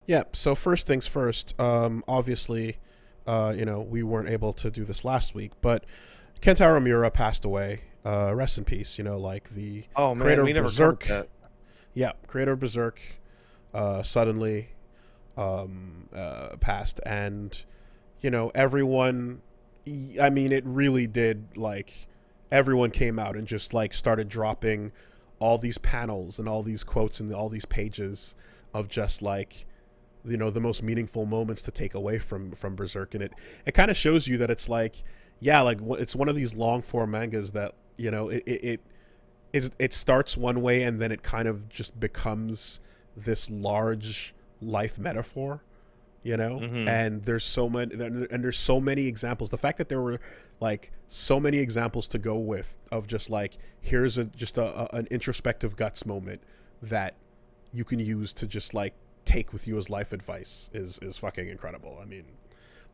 Yeah. So first things first. Obviously, we weren't able to do this last week, but Kentaro Miura passed away. Rest in peace. Like the Oh man, creator we of never covered Berserk. that. Yeah, creator of Berserk. Suddenly, passed, and everyone. I mean, it really did. Like, everyone came out and just like started dropping all these panels and all these quotes and all these pages of just like the most meaningful moments to take away from Berserk, and it kind of shows you that it's like, yeah, like it's one of these long form mangas that it starts one way and then it kind of just becomes this large life metaphor, Mm-hmm. and there's so many examples. The fact that there were like so many examples to go with of just like, here's an introspective guts moment that you can use to just like take with you as life advice is fucking incredible. I mean,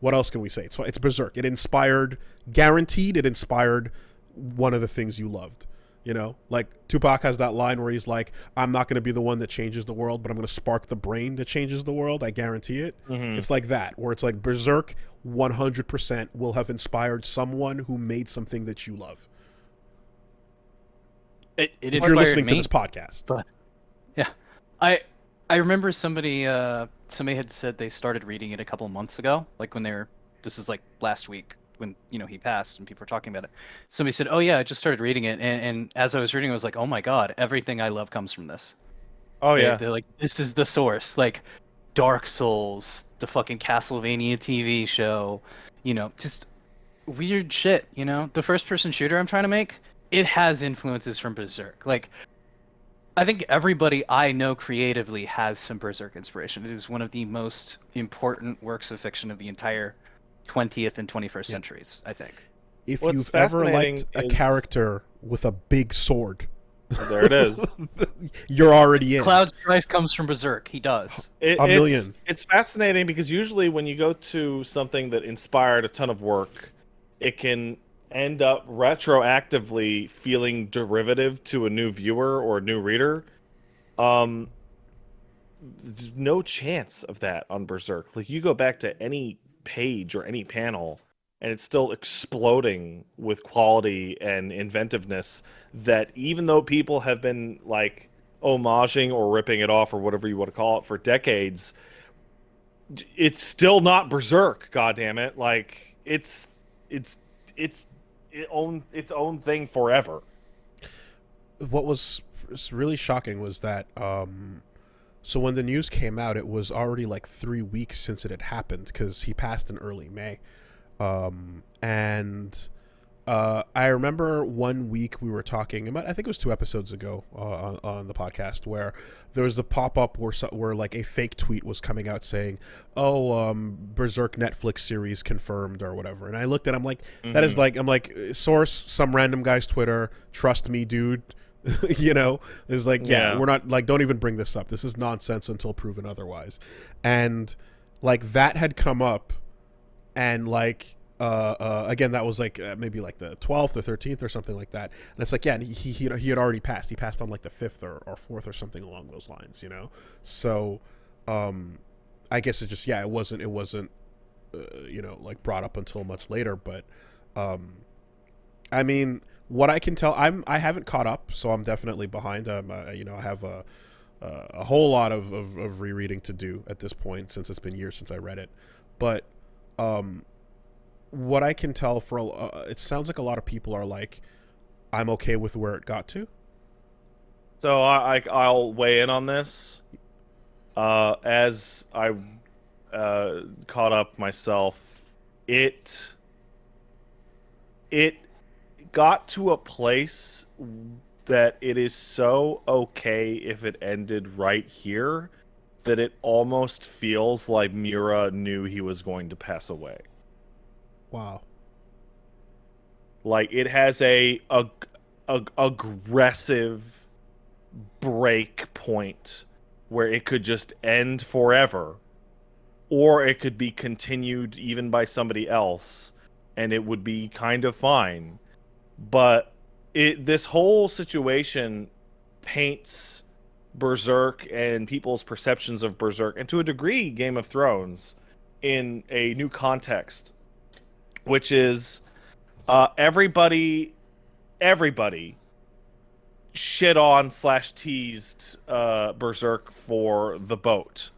what else can we say? It's Berserk. It inspired, guaranteed, it inspired one of the things you loved. Like Tupac has that line where he's like, "I'm not going to be the one that changes the world, but I'm going to spark the brain that changes the world. I guarantee it." Mm-hmm. It's like that, where it's like Berserk 100% will have inspired someone who made something that you love. It If you're inspired listening to this me, podcast, but yeah, I I remember somebody had said they started reading it a couple months ago, like when they were. This is like last week when he passed and people were talking about it. Somebody said, "Oh yeah, I just started reading it," and as I was reading, I was like, "Oh my god, everything I love comes from this." Oh They yeah. they're like, "This is the source." Like Dark Souls, the fucking Castlevania TV show, just weird shit. The first person shooter I'm trying to make, it has influences from Berserk. Like I think everybody I know creatively has some Berserk inspiration. It is one of the most important works of fiction of the entire 20th and 21st yeah. centuries, I think. If What's you've ever liked fascinating a is character with a big sword, there it is. you're already in. Cloud Strife comes from Berserk. He does. It, A it's million. it's fascinating because usually when you go to something that inspired a ton of work, it can end up retroactively feeling derivative to a new viewer or a new reader. Um, there's no chance of that on Berserk. Like you go back to any page or any panel, and it's still exploding with quality and inventiveness. That even though people have been like homaging or ripping it off or whatever you want to call it for decades, it's still not Berserk. God damn it! Like it's it's its own thing forever. What was really shocking was that so when the news came out, it was already like 3 weeks since it had happened because he passed in early May. And I remember one week we were talking about, I think it was 2 episodes ago on the podcast, where there was a pop up where like a fake tweet was coming out saying, "Oh, Berserk Netflix series confirmed" or whatever. And I looked at, it, I'm like, that is Mm-hmm. like, I'm like, source, some random guy's Twitter. Trust me, dude. It's like, yeah, Yeah. we're not like, don't even bring this up. This is nonsense until proven otherwise. And like that had come up, and like again, that was like maybe like the 12th or 13th or something like that, and it's like, yeah, and he had already passed. He passed on like the 5th or 4th or something along those lines. So I guess it just, yeah, it wasn't like brought up until much later. But um I mean, what I can tell, I haven't caught up, so I'm definitely behind. I have a whole lot of rereading to do at this point, since it's been years since I read it. But um what I can tell, it sounds like a lot of people are like, I'm okay with where it got to. So I'll weigh in on this. As I caught up myself, it it got to a place that it is so okay if it ended right here that it almost feels like Mura knew he was going to pass away. Wow. Like it has a aggressive break point where it could just end forever, or it could be continued even by somebody else, and it would be kind of fine. But this whole situation paints Berserk and people's perceptions of Berserk, and to a degree, Game of Thrones, in a new context, which is everybody shit on slash teased Berserk for the boat,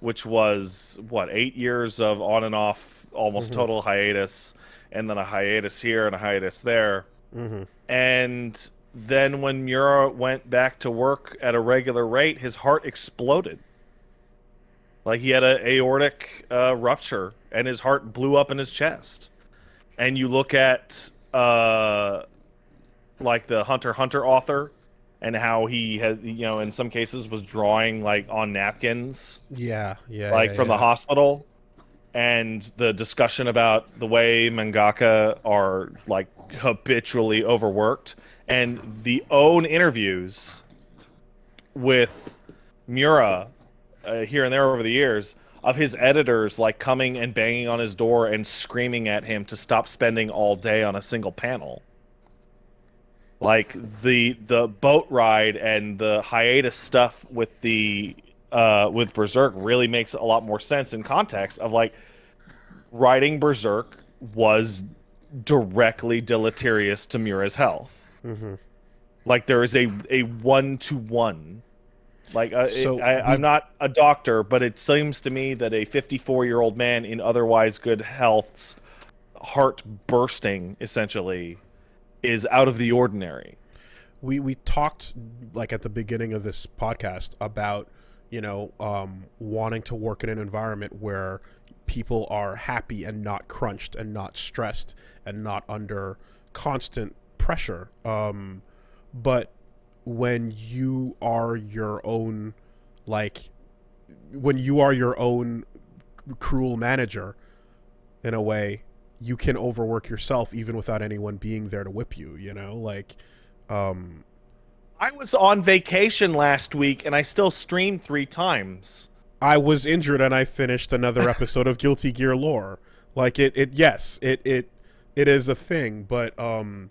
which was what 8 years of on and off, almost Mm-hmm. total hiatus, and then a hiatus here and a hiatus there. Mm-hmm. And then when Miura went back to work at a regular rate, his heart exploded. Like he had a aortic rupture, and his heart blew up in his chest. And you look at like the Hunter x Hunter author, and how he had, in some cases was drawing like on napkins, Yeah, yeah, like yeah, from the yeah. hospital, and the discussion about the way mangaka are like habitually overworked, and the own interviews with Miura here and there over the years of his editors like coming and banging on his door and screaming at him to stop spending all day on a single panel. Like the boat ride and the hiatus stuff with the with Berserk really makes a lot more sense in context of like writing Berserk was directly deleterious to Miura's health. Mm-hmm. Like there is a 1-to-1. Like So I'm not a doctor, but it seems to me that a 54-year-old man in otherwise good health's heart bursting essentially is out of the ordinary. we talked like at the beginning of this podcast about wanting to work in an environment where people are happy and not crunched and not stressed and not under constant pressure. But when you are your own, like, when you are your own cruel manager, in a way, you can overwork yourself even without anyone being there to whip you. Um, I was on vacation last week and I still streamed 3 times. I was injured and I finished another episode of Guilty Gear Lore. Like yes, it is a thing, but in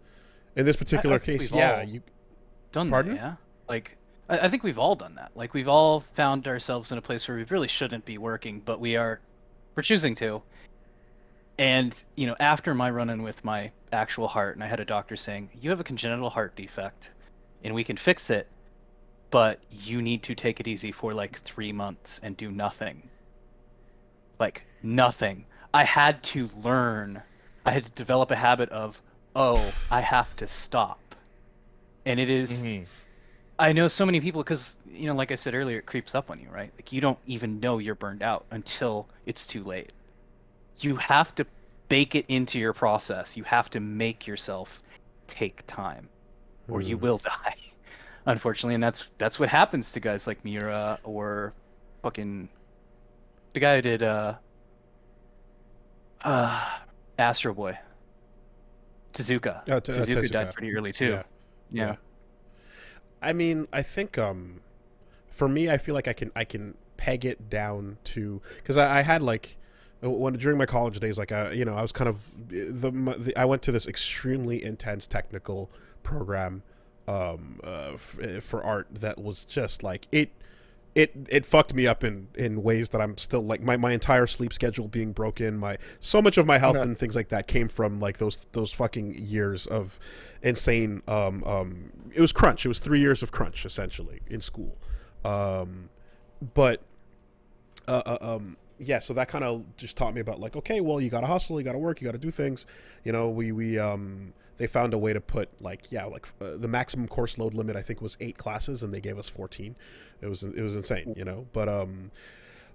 this particular I think case, we've yeah, all you done pardon? that, yeah. Like, I think we've all done that. Like, we've all found ourselves in a place where we really shouldn't be working, but we're choosing to. And, after my run-in with my actual heart, and I had a doctor saying, you have a congenital heart defect, and we can fix it, but you need to take it easy for like 3 months and do nothing. Like, nothing. I had to develop a habit of, oh, I have to stop. And it is, I know so many people, because, like I said earlier, it creeps up on you, right? Like, you don't even know you're burned out until it's too late. You have to bake it into your process. You have to make yourself take time, or you will die, unfortunately. And that's what happens to guys like Miura or fucking the guy who did Astro Boy. Tezuka. Tezuka died pretty early too. Yeah. I mean, I think for me, I feel like I can peg it down to, because I had like, when during my college days, like I was kind of I went to this extremely intense technical program for art that was just like it fucked me up in ways that I'm still like, my entire sleep schedule being broken, so much of my health and things like that came from like those fucking years of insane it was crunch. It was 3 years of crunch essentially in school. But yeah, so that kind of just taught me about like, okay, well, you gotta hustle, you gotta work, you gotta do things. We they found a way to put like, the maximum course load limit I think was 8 classes, and they gave us 14. It was insane, But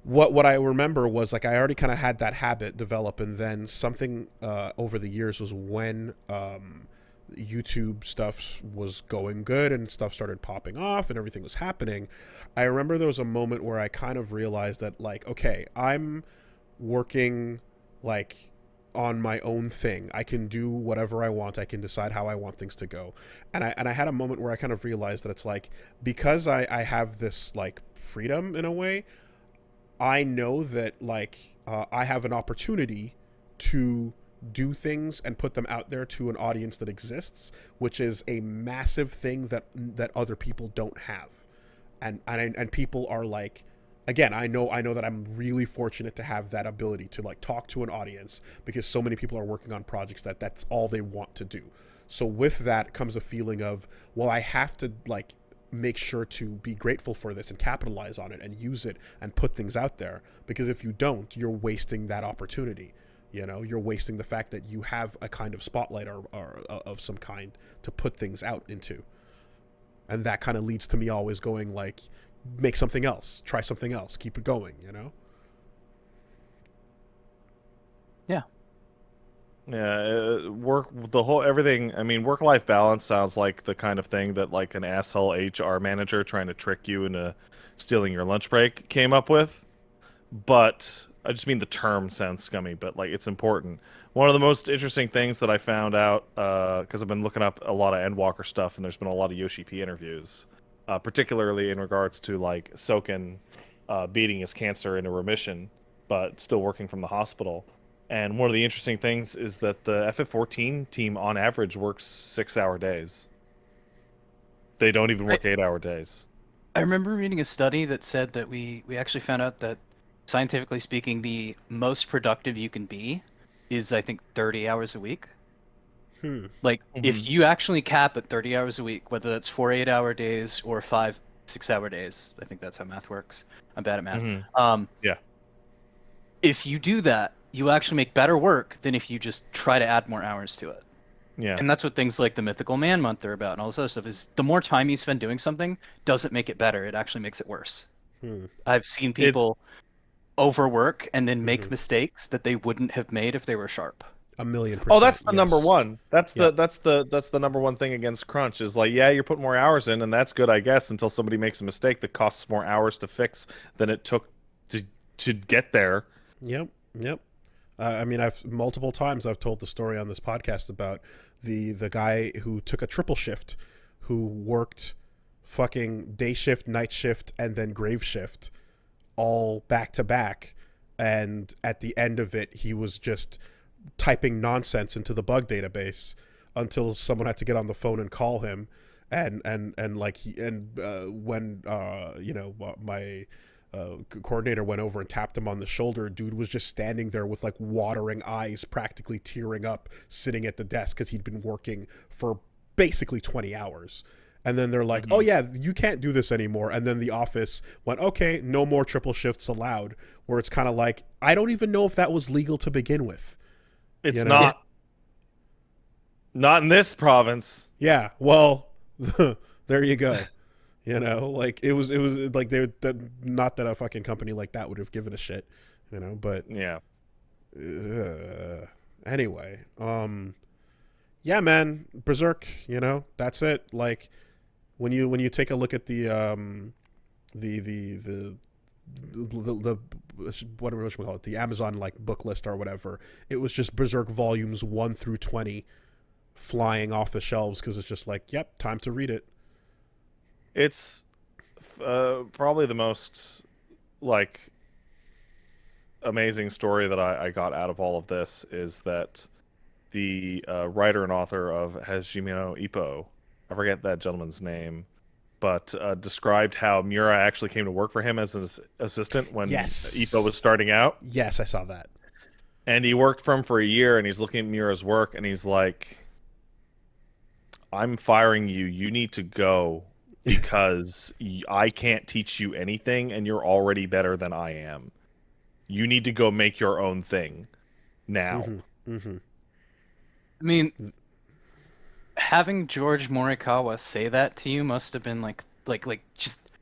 what I remember was like, I already kind of had that habit develop, and then something over the years was when YouTube stuff was going good and stuff started popping off and everything was happening. I remember there was a moment where I kind of realized that like, okay, I'm working like on my own thing. I can do whatever I want. I can decide how I want things to go. And I had a moment where I kind of realized that it's like, because I have this like freedom in a way, I know that like I have an opportunity to do things and put them out there to an audience that exists, which is a massive thing that other people don't have. and people are like, again, I know that I'm really fortunate to have that ability to like talk to an audience, because so many people are working on projects that's all they want to do. So with that comes a feeling of, well, I have to like make sure to be grateful for this and capitalize on it and use it and put things out there, because if you don't, you're wasting that opportunity. You know, you're wasting the fact that you have a kind of spotlight or of some kind to put things out into. And that kind of leads to me always going like, make something else, try something else, keep it going, you know? Yeah. Yeah, everything. I mean, work-life balance sounds like the kind of thing that like an asshole HR manager trying to trick you into stealing your lunch break came up with. But I just mean the term sounds scummy, but like it's important. One of the most interesting things that I found out, because I've been looking up a lot of Endwalker stuff, and there's been a lot of Yoshi P interviews, particularly in regards to like Soken beating his cancer into remission, but still working from the hospital. And one of the interesting things is that the FF14 team, on average, works 6-hour days. They don't even work 8-hour days. I remember reading a study that said that we actually found out that, scientifically speaking, the most productive you can be is, I think, 30 hours a week. Like, if you actually cap at 30 hours a week, whether that's 4 8-hour days or 5 6-hour days, I think that's how math works. I'm bad at math. Yeah. If you do that, you actually make better work than if you just try to add more hours to it. Yeah. And that's what things like the Mythical Man Month are about and all this other stuff, is the more time you spend doing something doesn't make it better. It actually makes it worse. I've seen people overwork and then make mistakes that they wouldn't have made if they were sharp. 1,000,000%. Oh, that's the yes. number one. That's the number one thing against crunch is like, yeah, you're putting more hours in, and that's good, I guess, until somebody makes a mistake that costs more hours to fix than it took to get there. Yep. I mean, I've multiple times I've told the story on this podcast about the guy who took a triple shift, who worked fucking day shift, night shift, and then grave shift, all back to back, and at the end of it, he was just typing nonsense into the bug database until someone had to get on the phone and call him, and when you know, my coordinator went over and tapped him on the shoulder, dude was just standing there with like watering eyes, practically tearing up, sitting at the desk because he'd been working for basically 20 hours. And then they're like, oh yeah, you can't do this anymore. And then the office went, okay, no more triple shifts allowed, where it's kind of like, I don't even know if that was legal to begin with. It's you know? Not in this province. Yeah, well, there you go. You know, like it was like not that a fucking company like that would have given a shit, you know, but yeah. Anyway, yeah, man, Berserk, you know, that's it. Like when you take a look at the whatever we call it, the Amazon like book list or whatever, it was just Berserk volumes 1 through 20 flying off the shelves because it's just like, yep, time to read it. It's probably the most like amazing story that I got out of all of this is that the writer and author of Hajime no Ippo, I forget that gentleman's name, but described how Miura actually came to work for him as an assistant when Ippo was starting out. Yes, I saw that. And he worked for him for a year, and he's looking at Miura's work, and he's like, I'm firing you. You need to go because I can't teach you anything, and you're already better than I am. You need to go make your own thing now. I mean, having George Morikawa say that to you must have been like just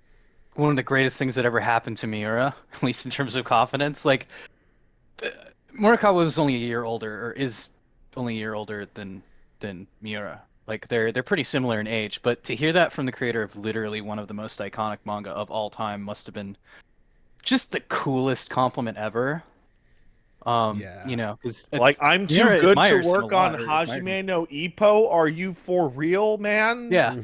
one of the greatest things that ever happened to Miura, at least in terms of confidence. Like, Morikawa was only a year older, or is only a year older than Miura. Like they're pretty similar in age, but to hear that from the creator of literally one of the most iconic manga of all time must have been just the coolest compliment ever. You know, like, I'm too good to work on Hajime no Ippo. Are you for real, man? Yeah.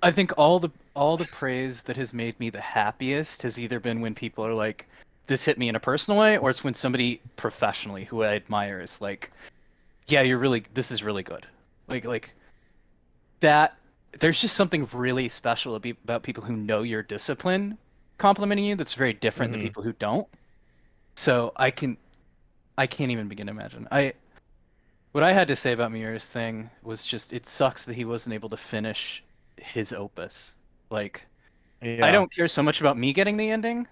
I think all the praise that has made me the happiest has either been when people are like, this hit me in a personal way, or it's when somebody professionally who I admire is like, yeah, this is really good. Like that there's just something really special about people who know your discipline complimenting you that's very different than Mhm. people who don't. So I can't even begin to imagine. What I had to say about Miura's thing was just it sucks that he wasn't able to finish his opus. Like I Yeah. don't care so much about me getting the ending.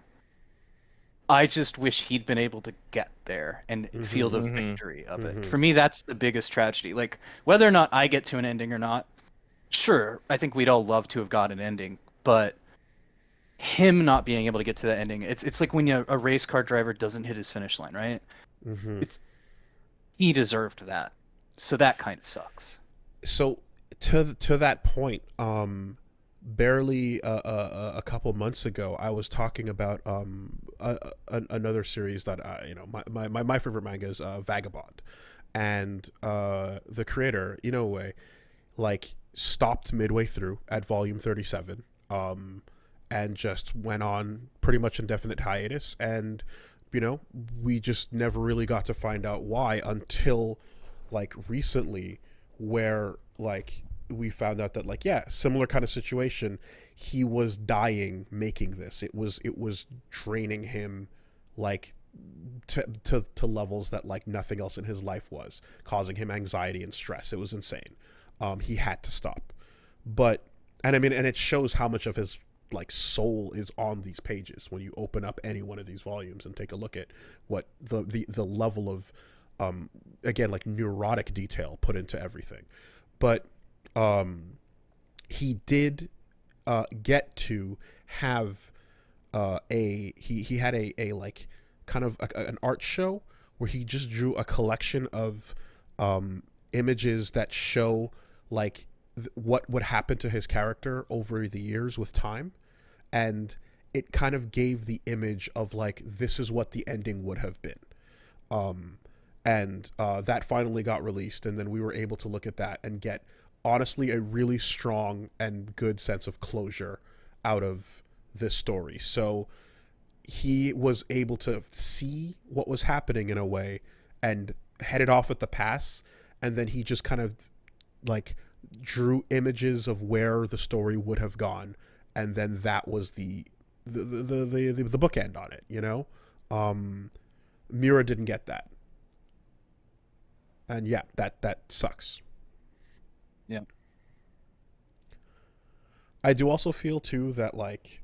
I just wish he'd been able to get there and feel the Mhm. victory of it. Mm-hmm. For me, that's the biggest tragedy. Like whether or not I get to an ending or not, sure, I think we'd all love to have got an ending, but him not being able to get to that ending, it's like when a race car driver doesn't hit his finish line, right? Mm-hmm. It's he deserved that. So that kind of sucks. So to that point, barely a couple months ago, I was talking about another series that my favorite manga is Vagabond, and the creator Inoue like stopped midway through at volume 37, and just went on pretty much indefinite hiatus, and we just never really got to find out why until like recently, where like we found out that like, yeah, similar kind of situation, he was dying making this. It was draining him like to levels that like nothing else in his life was, causing him anxiety and stress. It was insane. He had to stop. But and I mean, and it shows how much of his like soul is on these pages when you open up any one of these volumes and take a look at what the level of again, like neurotic detail put into everything. But he did get to have he had a like kind of an art show where he just drew a collection of images that show like what would happen to his character over the years with time, and it kind of gave the image of like, this is what the ending would have been. And that finally got released, and then we were able to look at that and get honestly a really strong and good sense of closure out of this story. So he was able to see what was happening in a way and headed off at the pass, and then he just kind of like drew images of where the story would have gone, and then that was the bookend on it. Miura didn't get that, and yeah, that sucks. Yeah. I do also feel too that like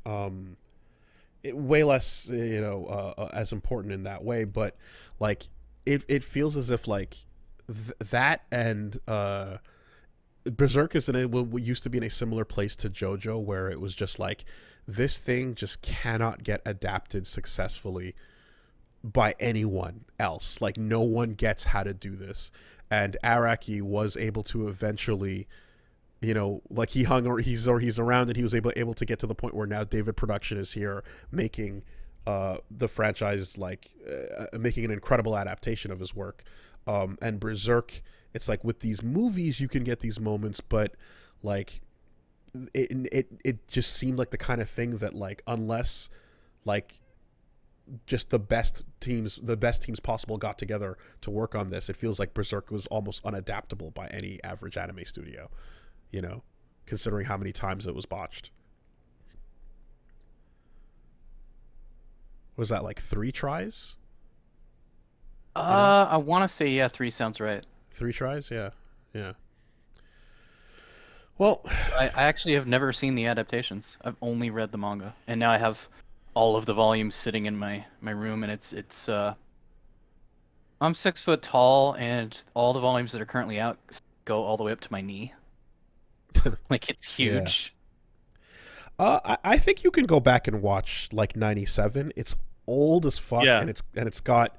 way less as important in that way, but like it feels as if like that and Berserk is what used to be in a similar place to JoJo, where it was just like, this thing just cannot get adapted successfully by anyone else. Like, no one gets how to do this, and Araki was able to eventually, like he's around, and he was able to get to the point where now David Production is here making the franchise like making an incredible adaptation of his work. And Berserk, it's like with these movies you can get these moments, but like it just seemed like the kind of thing that like, unless like just the best teams possible got together to work on this, it feels like Berserk was almost unadaptable by any average anime studio, considering how many times it was botched. Was that like 3 tries? I want to say yeah, 3 sounds right. 3 tries, yeah. Yeah. Well, So I actually have never seen the adaptations. I've only read the manga, and now I have all of the volumes sitting in my room, and it's I'm 6 foot tall, and all the volumes that are currently out go all the way up to my knee. Like it's yeah. huge. I think you can go back and watch like 97. It's old as fuck, Yeah. and it's got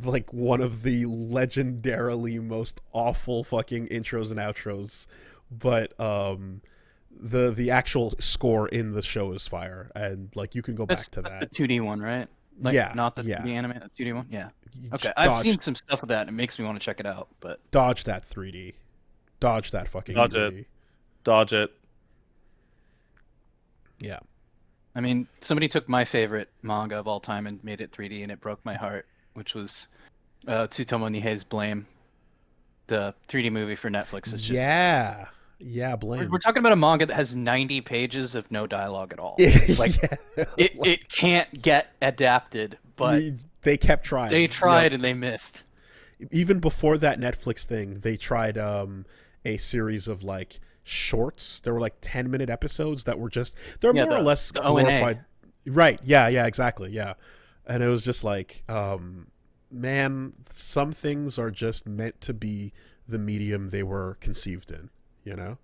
like one of the legendarily most awful fucking intros and outros, but the actual score in the show is fire, and like you can go back to That's that. the 2D one, right? Like Yeah, not the yeah. 3D anime, the 2D one. Yeah. You Okay, just I've seen some stuff of that, and it makes me want to check it out. But dodge that 3D, dodge that fucking Dodge 3D. it. Dodge it. Yeah. I mean, somebody took my favorite manga of all time and made it 3D, and it broke my heart, which was Tsutomu Nihei's Blame. The 3D movie for Netflix is just Yeah. blame. We're talking about a manga that has 90 pages of no dialogue at all. Like it can't get adapted, but they kept trying. They tried and they missed. Even before that Netflix thing, they tried a series of like shorts. There were like 10-minute episodes that were just they're more or less glorified. Right. Yeah, exactly. Yeah. And it was just like, man, some things are just meant to be the medium they were conceived in, you know?